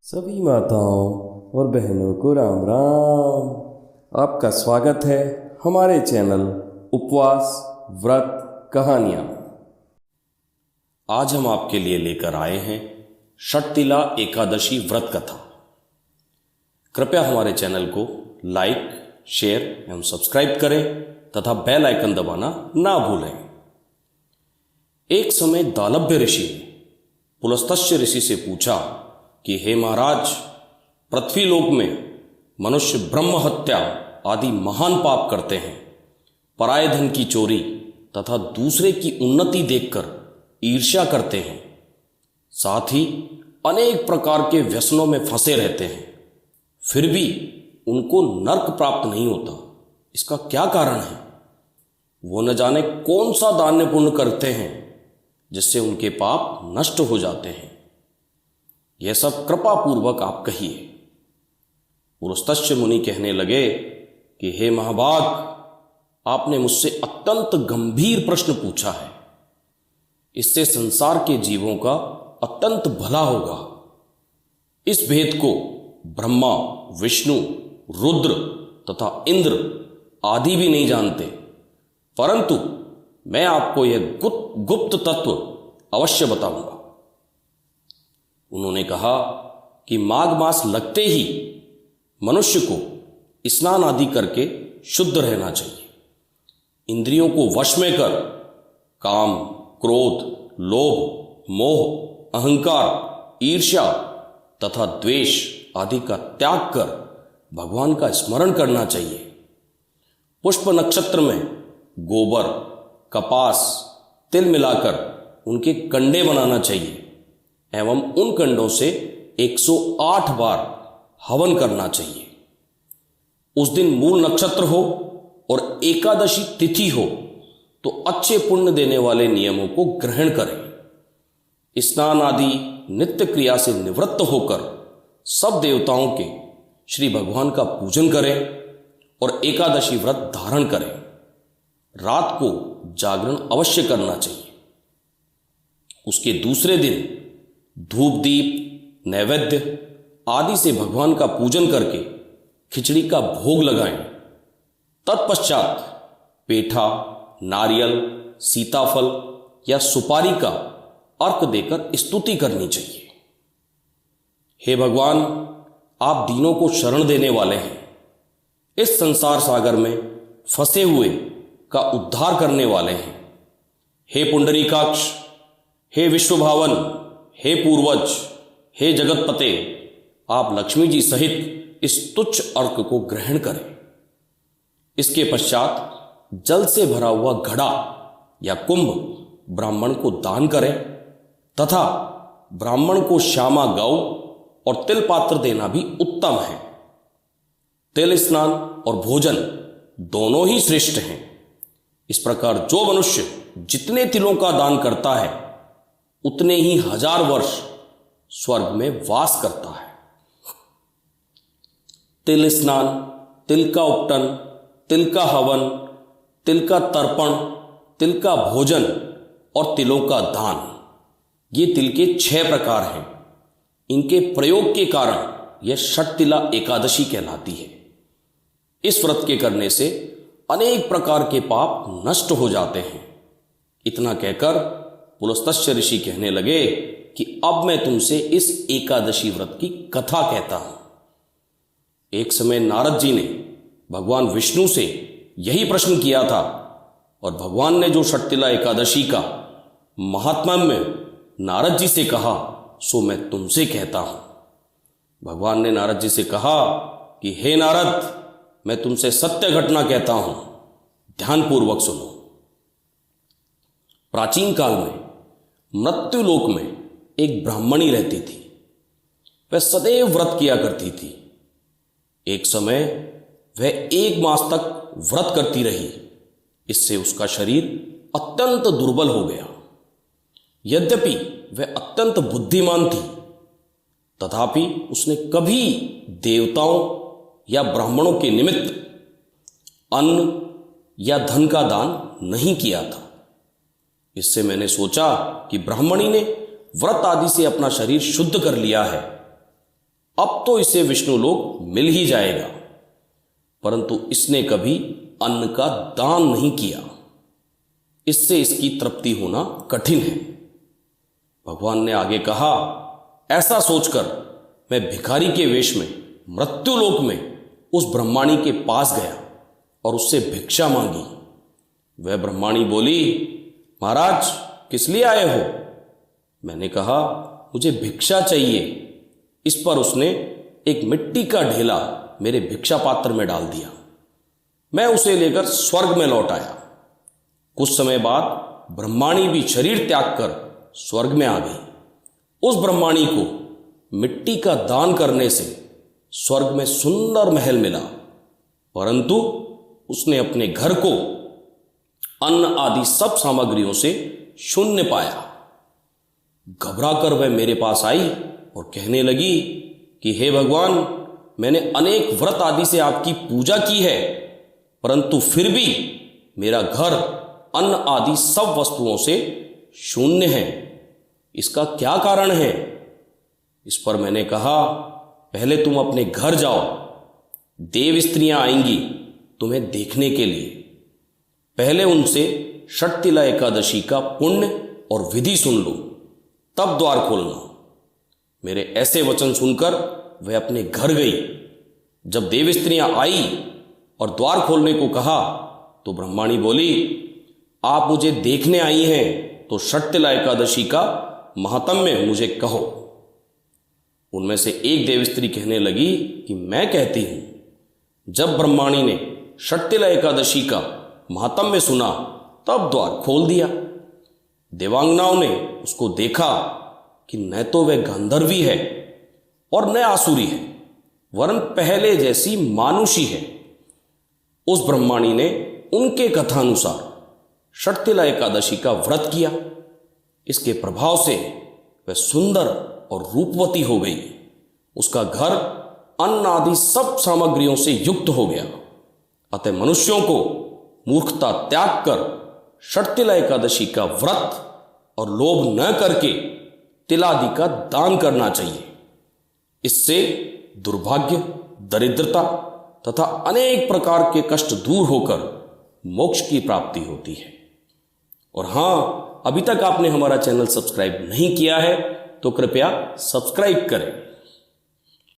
सभी माताओं और बहनों को राम राम। आपका स्वागत है हमारे चैनल उपवास व्रत कहानियाँ। आज हम आपके लिए लेकर आए हैं षटतिला एकादशी व्रत कथा। कृपया हमारे चैनल को लाइक, शेयर एवं सब्सक्राइब करें तथा बेल आइकन दबाना ना भूलें। एक समय दालभ्य ऋषि ने पुलस्त्य ऋषि से पूछा कि हे महाराज, पृथ्वीलोक में मनुष्य ब्रह्म हत्या आदि महान पाप करते हैं, पराये धन की चोरी तथा दूसरे की उन्नति देखकर ईर्ष्या करते हैं, साथ ही अनेक प्रकार के व्यसनों में फंसे रहते हैं, फिर भी उनको नरक प्राप्त नहीं होता। इसका क्या कारण है? वो न जाने कौन सा दान्य पुण्य करते हैं जिससे उनके पाप नष्ट हो जाते हैं। यह सब कृपा पूर्वक आप कहिए। पुलस्त्य मुनि कहने लगे कि हे महाभाग, आपने मुझसे अत्यंत गंभीर प्रश्न पूछा है। इससे संसार के जीवों का अत्यंत भला होगा। इस भेद को ब्रह्मा, विष्णु, रुद्र तथा इंद्र आदि भी नहीं जानते, परंतु मैं आपको यह गुप्त तत्व अवश्य बताऊंगा। उन्होंने कहा कि माघ मास लगते ही मनुष्य को स्नान आदि करके शुद्ध रहना चाहिए। इंद्रियों को वश में कर काम, क्रोध, लोभ, मोह, अहंकार, ईर्ष्या तथा द्वेष आदि का त्याग कर भगवान का स्मरण करना चाहिए। पुष्प नक्षत्र में गोबर, कपास, तिल मिलाकर उनके कंडे बनाना चाहिए एवं उन कंडों से 108 बार हवन करना चाहिए। उस दिन मूल नक्षत्र हो और एकादशी तिथि हो तो अच्छे पुण्य देने वाले नियमों को ग्रहण करें। स्नान आदि नित्य क्रिया से निवृत्त होकर सब देवताओं के श्री भगवान का पूजन करें और एकादशी व्रत धारण करें। रात को जागरण अवश्य करना चाहिए। उसके दूसरे दिन धूप दीप, नैवेद्य आदि से भगवान का पूजन करके खिचड़ी का भोग लगाएं। तत्पश्चात पेठा, नारियल, सीताफल या सुपारी का अर्घ देकर स्तुति करनी चाहिए। हे भगवान, आप दीनों को शरण देने वाले हैं। इस संसार सागर में फंसे हुए का उद्धार करने वाले हैं। हे पुंडरीकाक्ष, हे विश्वभावन, हे पूर्वज, हे जगतपते, आप लक्ष्मी जी सहित इस तुच्छ अर्घ को ग्रहण करें। इसके पश्चात जल से भरा हुआ घड़ा या कुंभ ब्राह्मण को दान करें तथा ब्राह्मण को श्यामा गौ और तिल पात्र देना भी उत्तम है। तिल स्नान और भोजन दोनों ही श्रेष्ठ हैं। इस प्रकार जो मनुष्य जितने तिलों का दान करता है उतने ही 1000 वर्ष स्वर्ग में वास करता है। तिल स्नान, तिल का उपटन, तिल का हवन, तिल का तर्पण, तिल का भोजन और तिलों का दान, ये तिल के 6 प्रकार हैं। इनके प्रयोग के कारण यह षटतिला एकादशी कहलाती है। इस व्रत के करने से अनेक प्रकार के पाप नष्ट हो जाते हैं। इतना कहकर पुलस्त्य ऋषि कहने लगे कि अब मैं तुमसे इस एकादशी व्रत की कथा कहता हूं। एक समय नारद जी ने भगवान विष्णु से यही प्रश्न किया था और भगवान ने जो षटतिला एकादशी का महात्म्य नारद जी से कहा सो मैं तुमसे कहता हूं। भगवान ने नारद जी से कहा कि हे नारद, मैं तुमसे सत्य घटना कहता हूं, ध्यानपूर्वक सुनो। प्राचीन काल में मृत्युलोक में एक ब्राह्मणी रहती थी। वह सदैव व्रत किया करती थी। एक समय वह 1 मास तक व्रत करती रही। इससे उसका शरीर अत्यंत दुर्बल हो गया। यद्यपि वह अत्यंत बुद्धिमान थी, तथापि उसने कभी देवताओं या ब्राह्मणों के निमित्त अन्न या धन का दान नहीं किया था। इससे मैंने सोचा कि ब्राह्मणी ने व्रत आदि से अपना शरीर शुद्ध कर लिया है, अब तो इसे विष्णुलोक मिल ही जाएगा, परंतु इसने कभी अन्न का दान नहीं किया, इससे इसकी तृप्ति होना कठिन है। भगवान ने आगे कहा, ऐसा सोचकर मैं भिखारी के वेश में मृत्युलोक में उस ब्रह्माणी के पास गया और उससे भिक्षा मांगी। वह ब्रह्माणी बोली, महाराज किस लिए आए हो? मैंने कहा, मुझे भिक्षा चाहिए। इस पर उसने एक मिट्टी का ढेला मेरे भिक्षा पात्र में डाल दिया। मैं उसे लेकर स्वर्ग में लौट आया। कुछ समय बाद ब्रह्माणी भी शरीर त्याग कर स्वर्ग में आ गई। उस ब्रह्माणी को मिट्टी का दान करने से स्वर्ग में सुंदर महल मिला, परंतु उसने अपने घर को अन्न आदि सब सामग्रियों से शून्य पाया। घबराकर वह मेरे पास आई और कहने लगी कि हे भगवान, मैंने अनेक व्रत आदि से आपकी पूजा की है, परंतु फिर भी मेरा घर अन्न आदि सब वस्तुओं से शून्य है। इसका क्या कारण है? इस पर मैंने कहा, पहले तुम अपने घर जाओ, देव स्त्रियां आएंगी तुम्हें देखने के लिए। पहले उनसे षटतिला एकादशी का पुण्य और विधि सुन लो, तब द्वार खोलना। मेरे ऐसे वचन सुनकर वह अपने घर गई। जब देव स्त्रियां आई और द्वार खोलने को कहा तो ब्रह्माणी बोली, आप मुझे देखने आई हैं तो षटतिला एकादशी का महात्म्य मुझे कहो। उनमें से एक देव स्त्री कहने लगी कि मैं कहती हूं। जब ब्रह्माणी ने षटतिला एकादशी का महात्म्य सुना तब द्वार खोल दिया। देवांगनाओं ने उसको देखा कि न तो वह गांधर्वी है और न आसुरी है, वरन पहले जैसी मानुषी है। उस ब्रह्माणी ने उनके कथानुसार षटतिला एकादशी का व्रत किया। इसके प्रभाव से वह सुंदर और रूपवती हो गई। उसका घर अन्न आदि सब सामग्रियों से युक्त हो गया। अतः मनुष्यों को मूर्खता त्याग कर षटतिला एकादशी का व्रत और लोभ न करके तिलादि का दान करना चाहिए। इससे दुर्भाग्य, दरिद्रता तथा अनेक प्रकार के कष्ट दूर होकर मोक्ष की प्राप्ति होती है। और हां, अभी तक आपने हमारा चैनल सब्सक्राइब नहीं किया है तो कृपया सब्सक्राइब करें।